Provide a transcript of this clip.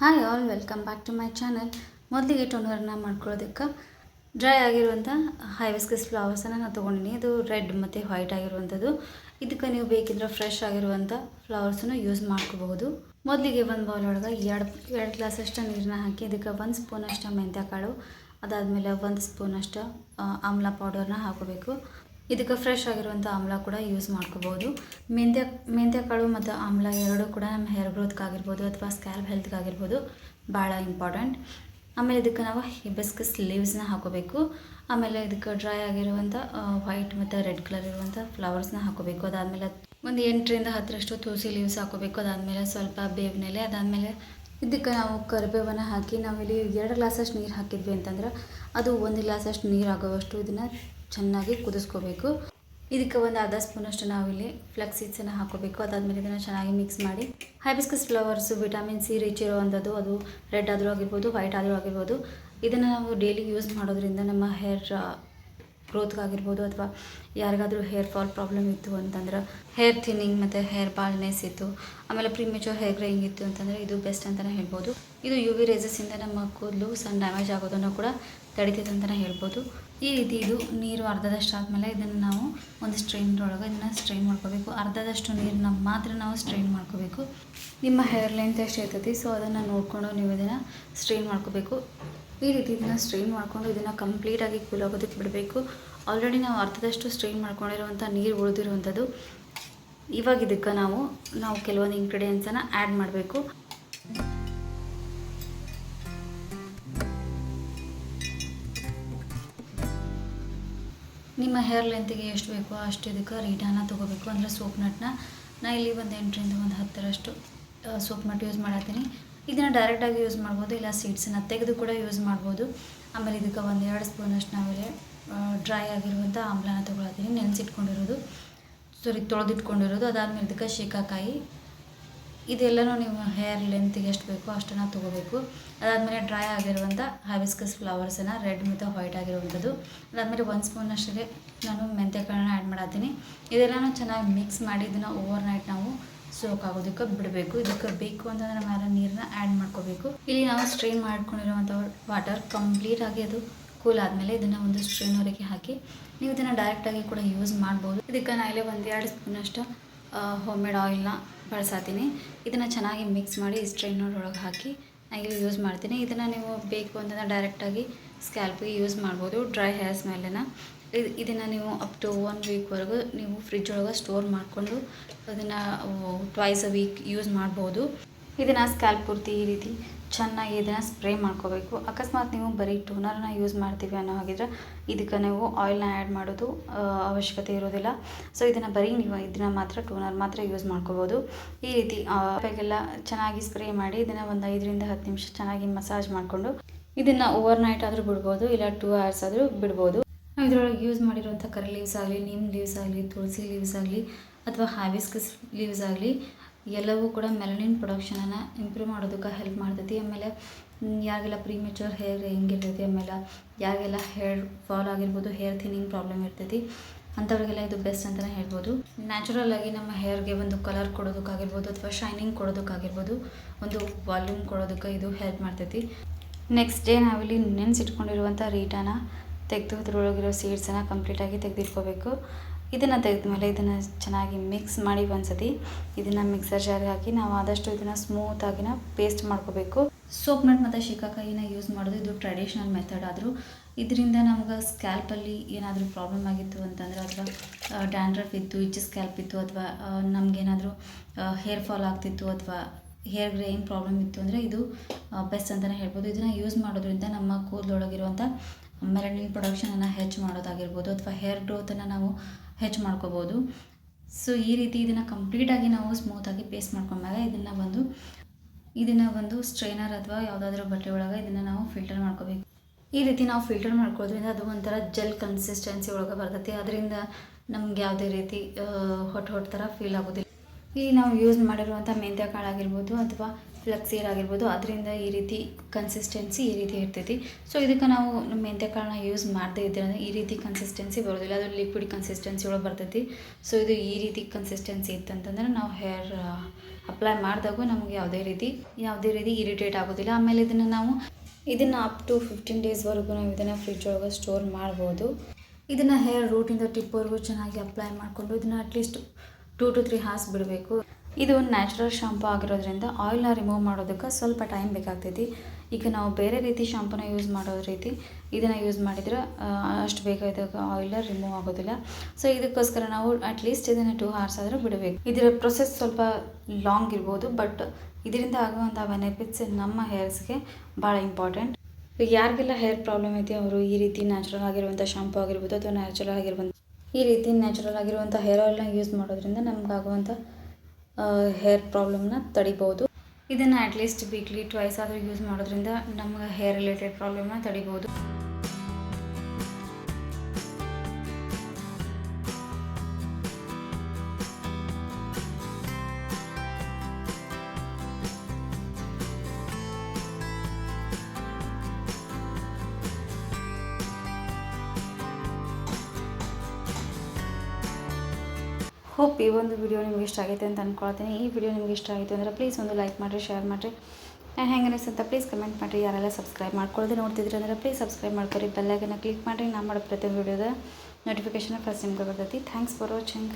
Hi all, welcome back to my channel. ಮೊದಲಿಗೆ ಟೋನರ್ನ ಮಾಡ್ಕೊಳ್ಳೋದಕ್ಕೆ ಡ್ರೈ ಆಗಿರುವಂಥ ಹೈಬಿಸ್ಕಸ್ ಫ್ಲವರ್ಸನ್ನು ನಾನು ತೊಗೊಂಡಿನಿ. ಇದು ರೆಡ್ ಮತ್ತು ವೈಟ್ ಆಗಿರುವಂಥದ್ದು. ಇದಕ್ಕೆ ನೀವು ಬೇಕಿದ್ರೆ ಫ್ರೆಶ್ ಆಗಿರುವಂಥ ಫ್ಲವರ್ಸನ್ನು ಯೂಸ್ ಮಾಡ್ಕೋಬಹುದು. ಮೊದಲಿಗೆ ಒಂದು ಬೌಲ್ ಒಳಗೆ ಎರಡು ಗ್ಲಾಸಷ್ಟು ನೀರನ್ನ ಹಾಕಿ ಇದಕ್ಕೆ 1 ಸ್ಪೂನಷ್ಟು ಮೆಂತ್ಯ ಕಾಳು, ಅದಾದಮೇಲೆ 1 ಸ್ಪೂನಷ್ಟು ಆಮ್ಲ ಪೌಡರ್ನ ಹಾಕೋಬೇಕು. ಇದಕ್ಕೆ ಫ್ರೆಶ್ ಆಗಿರುವಂಥ ಆಮ್ಲ ಕೂಡ ಯೂಸ್ ಮಾಡ್ಕೋಬೋದು. ಮೆಂತ್ಯ ಕಾಳು ಮತ್ತು ಆಮ್ಲ ಎರಡೂ ಕೂಡ ನಮ್ಮ ಹೇರ್ ಗ್ರೋತ್ಗಾಗಿರ್ಬೋದು ಅಥವಾ ಸ್ಕ್ಯಾಲ್ಪ್ ಹೆಲ್ತ್ಗಾಗಿರ್ಬೋದು ಭಾಳ ಇಂಪಾರ್ಟೆಂಟ್. ಆಮೇಲೆ ಇದಕ್ಕೆ ನಾವು ಹಿಬಿಸ್ಕಸ್ ಲೀವ್ಸ್ನ ಹಾಕೋಬೇಕು. ಆಮೇಲೆ ಇದಕ್ಕೆ ಡ್ರೈ ಆಗಿರುವಂಥ ವೈಟ್ ಮತ್ತು ರೆಡ್ ಕಲರ್ ಇರುವಂಥ ಫ್ಲವರ್ಸ್ನ ಹಾಕೋಬೇಕು. ಅದಾದಮೇಲೆ ಒಂದು 8ರಿಂದ 10ರಷ್ಟು ತುಳಸಿ ಲೀವ್ಸ್ ಹಾಕೋಬೇಕು. ಅದಾದಮೇಲೆ ಸ್ವಲ್ಪ ಬೇವಿನ ಎಲೆ, ಅದಾದಮೇಲೆ ಇದಕ್ಕೆ ನಾವು ಕರಿಬೇವನ್ನು ಹಾಕಿ ನಾವಿಲ್ಲಿ 2 ಗ್ಲಾಸಷ್ಟು ನೀರು ಹಾಕಿದ್ವಿ ಅಂತಂದ್ರೆ ಅದು 1 ಗ್ಲಾಸಷ್ಟು ನೀರು ಆಗೋವಷ್ಟು ಇದನ್ನು ಚೆನ್ನಾಗಿ ಕುದಿಸ್ಕೋಬೇಕು. ಇದಕ್ಕೆ ಒಂದು ಅರ್ಧ ಸ್ಪೂನಷ್ಟು ನಾವಿಲ್ಲಿ ಫ್ಲೆಕ್ಸ್ ಸೀಡ್ಸನ್ನು ಹಾಕೋಬೇಕು. ಅದಾದಮೇಲೆ ಇದನ್ನು ಚೆನ್ನಾಗಿ ಮಿಕ್ಸ್ ಮಾಡಿ, hibiscus flowers vitamin C rich ಇರುವಂಥದ್ದು, ಅದು ರೆಡ್ ಆದರೂ ಆಗಿರ್ಬೋದು, ವೈಟ್ ಆದರೂ ಆಗಿರ್ಬೋದು. ಇದನ್ನು ನಾವು ಡೈಲಿ ಯೂಸ್ ಮಾಡೋದ್ರಿಂದ ನಮ್ಮ ಹೇರ್ ಗ್ರೋತ್ಗಾಗಿರ್ಬೋದು ಅಥವಾ ಯಾರಿಗಾದರೂ ಹೇರ್ ಫಾಲ್ ಪ್ರಾಬ್ಲಮ್ ಇತ್ತು ಅಂತಂದ್ರೆ, ಹೇರ್ ಥಿನ್ನಿಂಗ್ ಮತ್ತು ಹೇರ್ ಬಾಲ್ನೆಸ್ ಇತ್ತು, ಆಮೇಲೆ ಪ್ರಿಮೆಚೂರ್ ಹೇರ್ ಗ್ರೇಯಿಂಗ್ ಇತ್ತು ಅಂತಂದರೆ ಇದು ಬೆಸ್ಟ್ ಅಂತಲೇ ಹೇಳ್ಬೋದು. ಇದು UV ರೇಸಸ್ಸಿಂದ ನಮ್ಮ ಕೂದಲು ಸಣ್ಣ ಡ್ಯಾಮೇಜ್ ಆಗೋದನ್ನು ಕೂಡ ತಡಿತೈತೆ ಅಂತಲೇ ಹೇಳ್ಬೋದು. ಈ ರೀತಿ ಇದು ನೀರು ಅರ್ಧದಷ್ಟು ಆದಮೇಲೆ ಇದನ್ನು ನಾವು ಒಂದು ಸ್ಟ್ರೈನರೊಳಗೆ ಇದನ್ನು ಸ್ಟ್ರೈನ್ ಮಾಡ್ಕೋಬೇಕು. ಅರ್ಧದಷ್ಟು ನೀರನ್ನ ಮಾತ್ರ ನಾವು ಸ್ಟ್ರೈನ್ ಮಾಡ್ಕೋಬೇಕು. ನಿಮ್ಮ ಹೇರ್ ಲೆಂತ್ ಎಷ್ಟು ಇರ್ತೈತಿ ಸೊ ಅದನ್ನು ನೋಡಿಕೊಂಡು ನೀವು ಇದನ್ನು ಸ್ಟ್ರೈನ್ ಮಾಡ್ಕೋಬೇಕು. ಈ ರೀತಿ ಇದನ್ನು ಸ್ಟ್ರೈನ್ ಮಾಡಿಕೊಂಡು ಇದನ್ನು ಕಂಪ್ಲೀಟಾಗಿ ಕೂಲ್ ಆಗೋದಕ್ಕೆ ಬಿಡಬೇಕು. ಆಲ್ರೆಡಿ ನಾವು ಅರ್ಧದಷ್ಟು ಸ್ಟ್ರೈನ್ ಮಾಡ್ಕೊಂಡಿರುವಂಥ ನೀರು ಉಳಿದಿರುವಂಥದ್ದು. ಇವಾಗ ಇದಕ್ಕೆ ನಾವು ಕೆಲವೊಂದು ಇಂಗ್ರೀಡಿಯೆಂಟ್ಸನ್ನು ಆ್ಯಡ್ ಮಾಡಬೇಕು. ನಿಮ್ಮ ಹೇರ್ ಲೆಂತಿಗೆ ಎಷ್ಟು ಬೇಕೋ ಅಷ್ಟು ಇದಕ್ಕೆ ರೀಟಾನ ತೊಗೋಬೇಕು, ಅಂದರೆ ಸೋಪ್ ನಟ್ನ. ನಾನು ಇಲ್ಲಿ ಒಂದು 8ರಿಂದ 10ರಷ್ಟು ಸೋಪ್ ನಟ್ ಯೂಸ್ ಮಾಡತ್ತೀನಿ. ಇದನ್ನು ಡೈರೆಕ್ಟಾಗಿ ಯೂಸ್ ಮಾಡ್ಬೋದು, ಇಲ್ಲ ಸೀಡ್ಸನ್ನು ತೆಗೆದು ಕೂಡ ಯೂಸ್ ಮಾಡ್ಬೋದು. ಆಮೇಲೆ ಇದಕ್ಕೆ 1-2 ಸ್ಪೂನಷ್ಟು ನಾವಿಲ್ಲಿ ಡ್ರೈ ಆಗಿರುವಂಥ ಆಮ್ಲನ ತೊಗೊಳತ್ತೀನಿ, ತೊಳೆದಿಟ್ಕೊಂಡಿರೋದು. ಅದಾದಮೇಲೆ ಇದಕ್ಕೆ ಶೇಕಾಕಾಯಿ, ಇದೆಲ್ಲನೂ ನೀವು ಹೇರ್ ಲೆಂತಿಗೆ ಎಷ್ಟು ಬೇಕೋ ಅಷ್ಟನ್ನು ತೊಗೋಬೇಕು. ಅದಾದಮೇಲೆ ಡ್ರೈ ಆಗಿರುವಂಥ ಹೈಬಿಸ್ಕಸ್ ಫ್ಲವರ್ಸನ್ನು ರೆಡ್ ಮತ್ತು ವೈಟ್ ಆಗಿರುವಂಥದ್ದು. ಅದಾದಮೇಲೆ 1 ಸ್ಪೂನಷ್ಟಿಗೆ ನಾನು ಮೆಂತ್ಯ ಕಾಳನ್ನ ಆ್ಯಡ್ ಮಾಡತ್ತೀನಿ. ಇದೆಲ್ಲನೂ ಚೆನ್ನಾಗಿ ಮಿಕ್ಸ್ ಮಾಡಿ ಇದನ್ನು ಓವರ್ ನೈಟ್ ನಾವು ಸೋಕ್ ಆಗೋದಕ್ಕೆ ಬಿಡಬೇಕು. ಇದಕ್ಕೆ ಬೇಕು ಅಂತಂದರೆ ಮೇಲೆ ನೀರನ್ನ ಆ್ಯಡ್ ಮಾಡ್ಕೋಬೇಕು. ಇಲ್ಲಿ ನಾವು ಸ್ಟ್ರೈನ್ ಮಾಡ್ಕೊಂಡಿರುವಂಥ ವಾಟರ್ ಕಂಪ್ಲೀಟಾಗಿ ಅದು ಕೂಲ್ ಆದಮೇಲೆ ಇದನ್ನು ಒಂದು ಸ್ಟ್ರೈನರಿಗೆ ಹಾಕಿ ನೀವು ಇದನ್ನು ಡೈರೆಕ್ಟಾಗಿ ಕೂಡ ಯೂಸ್ ಮಾಡ್ಬೋದು. ಇದಕ್ಕೆ ನಾನು ಇಲ್ಲಿ 1-2 ಸ್ಪೂನಷ್ಟು ಹೋಮ್ ಮೇಡ್ ಆಯಿಲ್ನ ಬಳಸಾತೀನಿ. ಇದನ್ನು ಚೆನ್ನಾಗಿ ಮಿಕ್ಸ್ ಮಾಡಿ ಸ್ಟ್ರೈನರ್ ಒಳಗೆ ಹಾಕಿ ನಾನು ಇಲ್ಲಿ ಯೂಸ್ ಮಾಡ್ತೀನಿ. ಇದನ್ನು ನೀವು ಬೇಕು ಅಂತಂದರೆ ಡೈರೆಕ್ಟಾಗಿ ಸ್ಕ್ಯಾಲ್ಪಿಗೆ ಯೂಸ್ ಮಾಡ್ಬೋದು, ಡ್ರೈ ಹೇರ್ಸ್ ಮೇಲೆನ. ಇದನ್ನು ನೀವು ಅಪ್ ಟು 1 ವೀಕ್ವರೆಗೂ ನೀವು ಫ್ರಿಜ್ ಒಳಗೆ ಸ್ಟೋರ್ ಮಾಡಿಕೊಂಡು ಅದನ್ನು ಟ್ವೈಸ್ ಅ ವೀಕ್ ಯೂಸ್ ಮಾಡ್ಬೋದು. ಇದನ್ನು ಸ್ಕ್ಯಾಲ್ಪ್ ಪೂರ್ತಿ ಈ ರೀತಿ ಚೆನ್ನಾಗಿ ಇದನ್ನು ಸ್ಪ್ರೇ ಮಾಡ್ಕೋಬೇಕು. ಅಕಸ್ಮಾತ್ ನೀವು ಬರೀ ಟೋನರ್ನ ಯೂಸ್ ಮಾಡ್ತೀವಿ ಅನ್ನೋ ಹಾಗಿದ್ರೆ ಇದಕ್ಕೆ ನೀವು ಆಯಿಲ್ನ ಆ್ಯಡ್ ಮಾಡೋದು ಅವಶ್ಯಕತೆ ಇರೋದಿಲ್ಲ. ಸೊ ಇದನ್ನು ಬರೀ ನೀವು ಇದನ್ನು ಮಾತ್ರ ಟೋನರ್ ಮಾತ್ರ ಯೂಸ್ ಮಾಡ್ಕೋಬೋದು. ಈ ರೀತಿ ಎಲ್ಲ ಚೆನ್ನಾಗಿ ಸ್ಪ್ರೇ ಮಾಡಿ ಇದನ್ನು ಒಂದು 5ರಿಂದ 10 ನಿಮಿಷ ಚೆನ್ನಾಗಿ ಮಸಾಜ್ ಮಾಡಿಕೊಂಡು ಇದನ್ನು ಓವರ್ ನೈಟ್ ಆದರೂ ಬಿಡ್ಬೋದು, ಇಲ್ಲ 2 hours ಆದರೂ ಬಿಡ್ಬೋದು. ನಾವು ಇದರೊಳಗೆ ಯೂಸ್ ಮಾಡಿರುವಂಥ ಕರಿ ಲೀವ್ಸ್ ಆಗಲಿ, ನೀಮ್ ಲೀವ್ಸ್ ಆಗಲಿ, ತುಳಸಿ ಲೀವ್ಸ್ ಆಗಲಿ ಅಥವಾ ಹೈಬಿಸ್ಕಸ್ ಲೀವ್ಸ್ ಆಗಲಿ ಎಲ್ಲವೂ ಕೂಡ ಮೆಲನಿನ್ ಪ್ರೊಡಕ್ಷನನ್ನು ಇಂಪ್ರೂವ್ ಮಾಡೋದಕ್ಕೆ ಹೆಲ್ಪ್ ಮಾಡ್ತೈತಿ. ಆಮೇಲೆ ಯಾರಿಗೆಲ್ಲ ಪ್ರೀಮೆಚೂರ್ ಹೇರ್ ಹೆಂಗಿರ್ತೈತಿ, ಆಮೇಲೆ ಯಾರಿಗೆಲ್ಲ ಹೇರ್ ಫಾಲ್ ಆಗಿರ್ಬೋದು, ಹೇರ್ ಥಿನ್ನಿಂಗ್ ಪ್ರಾಬ್ಲಮ್ ಇರ್ತೈತಿ ಅಂಥವ್ರಿಗೆಲ್ಲ ಇದು ಬೆಸ್ಟ್ ಅಂತಲೇ ಹೇಳ್ಬೋದು. ನ್ಯಾಚುರಲ್ ಆಗಿ ನಮ್ಮ ಹೇರ್ಗೆ ಒಂದು ಕಲರ್ ಕೊಡೋದಕ್ಕಾಗಿರ್ಬೋದು ಅಥವಾ ಶೈನಿಂಗ್ ಕೊಡೋದಕ್ಕಾಗಿರ್ಬೋದು, ಒಂದು ವಾಲ್ಯೂಮ್ ಕೊಡೋದಕ್ಕೆ ಇದು ಹೆಲ್ಪ್ ಮಾಡ್ತೈತಿ. ನೆಕ್ಸ್ಟ್ ಡೇ ನಾವಿಲ್ಲಿ ನೆನೆಸಿಟ್ಕೊಂಡಿರುವಂಥ ರೀಟಾನ ತೆಗೆದು ಅದರೊಳಗಿರೋ ಸೀಡ್ಸನ್ನು ಕಂಪ್ಲೀಟಾಗಿ ತೆಗೆದಿಟ್ಕೋಬೇಕು. ಇದನ್ನು ತೆಗೆದ ಮೇಲೆ ಇದನ್ನು ಚೆನ್ನಾಗಿ ಮಿಕ್ಸ್ ಮಾಡಿ ಒಂದ್ಸತಿ ಇದನ್ನು ಮಿಕ್ಸರ್ ಜಾರಿಗೆ ಹಾಕಿ ನಾವು ಆದಷ್ಟು ಇದನ್ನು ಸ್ಮೂತಾಗಿನ ಪೇಸ್ಟ್ ಮಾಡ್ಕೋಬೇಕು. ಸೋಪ್ ನಟ್ ಮತ್ತು ಶೇಕಾಕಾಯಿನ ಯೂಸ್ ಮಾಡೋದು ಇದು ಟ್ರೆಡಿಷ್ನಲ್ ಮೆಥಡ್. ಆದರೂ ಇದರಿಂದ ನಮ್ಗೆ ಸ್ಕ್ಯಾಲ್ಪಲ್ಲಿ ಏನಾದರೂ ಪ್ರಾಬ್ಲಮ್ ಆಗಿತ್ತು ಅಂತಂದರೆ, ಅಥವಾ ಡ್ಯಾಂಡ್ರಫ್ ಇತ್ತು, ಇಚ್ಚು ಸ್ಕ್ಯಾಲ್ಪ್ ಇತ್ತು, ಅಥವಾ ನಮಗೇನಾದರೂ ಹೇರ್ ಫಾಲ್ ಆಗ್ತಿತ್ತು ಅಥವಾ ಹೇರ್ ಗ್ರೇಯಿಂಗ್ ಪ್ರಾಬ್ಲಮ್ ಇತ್ತು ಅಂದರೆ ಇದು ಬೆಸ್ಟ್ ಅಂತಲೇ ಹೇಳ್ಬೋದು. ಇದನ್ನು ಯೂಸ್ ಮಾಡೋದ್ರಿಂದ ನಮ್ಮ ಕೂದಲೊಳಗಿರುವಂಥ ಮೆಲನಿನ್ ಪ್ರೊಡಕ್ಷನನ್ನು ಹೆಚ್ಚು ಮಾಡೋದಾಗಿರ್ಬೋದು ಅಥವಾ ಹೇರ್ ಗ್ರೋತನ್ನು ನಾವು ಹೆಚ್ಚು ಮಾಡ್ಕೋಬೋದು. ಸೊ ಈ ರೀತಿ ಇದನ್ನು ಕಂಪ್ಲೀಟಾಗಿ ನಾವು ಸ್ಮೂತಾಗಿ ಪೇಸ್ಟ್ ಮಾಡ್ಕೊಂಡಾಗ ಇದನ್ನು ಒಂದು ಸ್ಟ್ರೈನರ್ ಅಥವಾ ಯಾವುದಾದ್ರೂ ಬಟ್ಟೆ ಒಳಗೆ ಇದನ್ನು ನಾವು ಫಿಲ್ಟರ್ ಮಾಡ್ಕೋಬೇಕು. ಈ ರೀತಿ ನಾವು ಫಿಲ್ಟರ್ ಮಾಡ್ಕೊಳ್ಳೋದ್ರಿಂದ ಅದು ಒಂಥರ ಜೆಲ್ ಕನ್ಸಿಸ್ಟೆನ್ಸಿ ಒಳಗೆ ಬರ್ತೈತಿ. ಅದರಿಂದ ನಮ್ಗೆ ಯಾವುದೇ ರೀತಿ ಹೊಟ್ಟು ಥರ ಫೀಲ್ ಆಗೋದಿಲ್ಲ. ಈ ನಾವು ಯೂಸ್ ಮಾಡಿರುವಂಥ ಮೆಂತ್ಯ ಕಾಳಾಗಿರ್ಬೋದು ಅಥವಾ ಫ್ಲಕ್ಸ್ ಏರ್ ಆಗಿರ್ಬೋದು ಅದರಿಂದ ಈ ರೀತಿ ಕನ್ಸಿಸ್ಟೆನ್ಸಿ ಈ ರೀತಿ ಇರ್ತೈತಿ. ಸೊ ಇದಕ್ಕೆ ನಾವು ಮೆಂತ್ಯ ಕಾಳನ್ನ ಯೂಸ್ ಮಾಡದೇ ಇದ್ದರೆ ಈ ರೀತಿ ಕನ್ಸಿಸ್ಟೆನ್ಸಿ ಬರೋದಿಲ್ಲ, ಅದು ಲಿಕ್ವಿಡ್ ಕನ್ಸಿಸ್ಟೆನ್ಸಿ ಒಳಗೆ ಬರ್ತೈತಿ. ಸೊ ಇದು ಈ ರೀತಿ ಕನ್ಸಿಸ್ಟೆನ್ಸಿ ಇತ್ತಂತಂದ್ರೆ ನಾವು ಹೇರ್ ಅಪ್ಲೈ ಮಾಡಿದಾಗೂ ನಮಗೆ ಯಾವುದೇ ರೀತಿ ಇರಿಟೇಟ್ ಆಗೋದಿಲ್ಲ. ಆಮೇಲೆ ಇದನ್ನು ಅಪ್ ಟು 15 ಡೇಸ್ವರೆಗೂ ನಾವು ಇದನ್ನು ಫ್ರಿಜ್ ಒಳಗೆ ಸ್ಟೋರ್ ಮಾಡ್ಬೋದು. ಇದನ್ನು ಹೇರ್ ರೂಟಿಂದ ಟಿಪ್ವರೆಗೂ ಚೆನ್ನಾಗಿ ಅಪ್ಲೈ ಮಾಡಿಕೊಂಡು ಇದನ್ನು ಅಟ್ಲೀಸ್ಟ್ 2 to 3 hours ಬಿಡಬೇಕು. ಇದು ಒಂದು ನ್ಯಾಚುರಲ್ ಶಾಂಪೂ ಆಗಿರೋದ್ರಿಂದ ಆಯಿಲ್ನ ರಿಮೂವ್ ಮಾಡೋದಕ್ಕೆ ಸ್ವಲ್ಪ ಟೈಮ್ ಬೇಕಾಗ್ತೈತಿ. ಈಗ ನಾವು ಬೇರೆ ರೀತಿ ಶಾಂಪೂನ ಯೂಸ್ ಮಾಡೋ ರೀತಿ ಇದನ್ನು ಯೂಸ್ ಮಾಡಿದ್ರೆ ಅಷ್ಟು ಬೇಗ ಇದಕ್ಕೆ ಆಯಿಲ್ ರಿಮೂವ್ ಆಗೋದಿಲ್ಲ. ಸೊ ಇದಕ್ಕೋಸ್ಕರ ನಾವು ಅಟ್ಲೀಸ್ಟ್ ಇದನ್ನು 2 hours ಆದರೂ ಬಿಡಬೇಕು. ಇದರ ಪ್ರೊಸೆಸ್ ಸ್ವಲ್ಪ ಲಾಂಗ್ ಇರ್ಬೋದು, ಬಟ್ ಇದರಿಂದ ಆಗುವಂಥ ಬೆನಿಫಿಟ್ಸ್ ನಮ್ಮ ಹೇರ್ಸ್ಗೆ ಭಾಳ ಇಂಪಾರ್ಟೆಂಟ್. ಯಾರಿಗೆಲ್ಲ ಹೇರ್ ಪ್ರಾಬ್ಲಮ್ ಐತಿ ಅವರು ಈ ರೀತಿ ನ್ಯಾಚುರಲ್ ಆಗಿರುವಂಥ ಶಾಂಪೂ ಆಗಿರ್ಬೋದು ಅಥವಾ ಈ ರೀತಿ ನ್ಯಾಚುರಲ್ ಆಗಿರುವಂಥ ಹೇರ್ ಆಯಿಲ್ನ ಯೂಸ್ ಮಾಡೋದ್ರಿಂದ ನಮಗಾಗುವಂಥ ಹೇರ್ ಪ್ರಾಬ್ಲಮ್ನ ತಡಿಬೋದು. ಇದನ್ನು ಅಟ್ಲೀಸ್ಟ್ ವೀಕ್ಲಿ 2 ಆದರೂ ಯೂಸ್ ಮಾಡೋದ್ರಿಂದ ನಮ್ಗೆ ಹೇರ್ ರಿಲೇಟೆಡ್ ಪ್ರಾಬ್ಲಮ್ನ ತಡಿಬೋದು. ಹೋಪ್ ಈ ಒಂದು ವಿಡಿಯೋ ನಿಮ್ಗೆ ಇಷ್ಟ ಆಗೈತೆ ಅಂತ ಅಂದ್ಕೊಳ್ತೀನಿ. ಈ ವಿಡಿಯೋ ನಿಮ್ಗೆ ಇಷ್ಟ ಆಯಿತು ಅಂದರೆ ಪ್ಲೀಸ್ ಒಂದು ಲೈಕ್ ಮಾಡಿರಿ, ಶೇರ್ ಮಾಡಿರಿ, ಹೆಂಗೆ ಅನಿಸುತ್ತೆ ಪ್ಲೀಸ್ ಕಮೆಂಟ್ ಮಾಡಿರಿ. ಯಾರೆಲ್ಲ ಸಬ್ಸ್ಕ್ರೈಬ್ ಮಾಡ್ಕೊಳ್ಳೋದು ನೋಡ್ತಿದ್ರಿ ಅಂದರೆ ಪ್ಲೀಸ್ ಸಬ್ಸ್ಕ್ರೈಬ್ ಮಾಡ್ಕೊರಿ, ಬೆಲ್ಲೈಕನ್ನ ಕ್ಲಿಕ್ ಮಾಡಿರಿ. ನಾನು ಮಾಡೋ ಪ್ರತಿ ವಿಡಿಯೋದ ನೋಟಿಫಿಕೇಷನ್ ಫಸ್ಟ್ ನಿಮ್ಗೆ ಬರ್ತೈತಿ. Thanks for watching.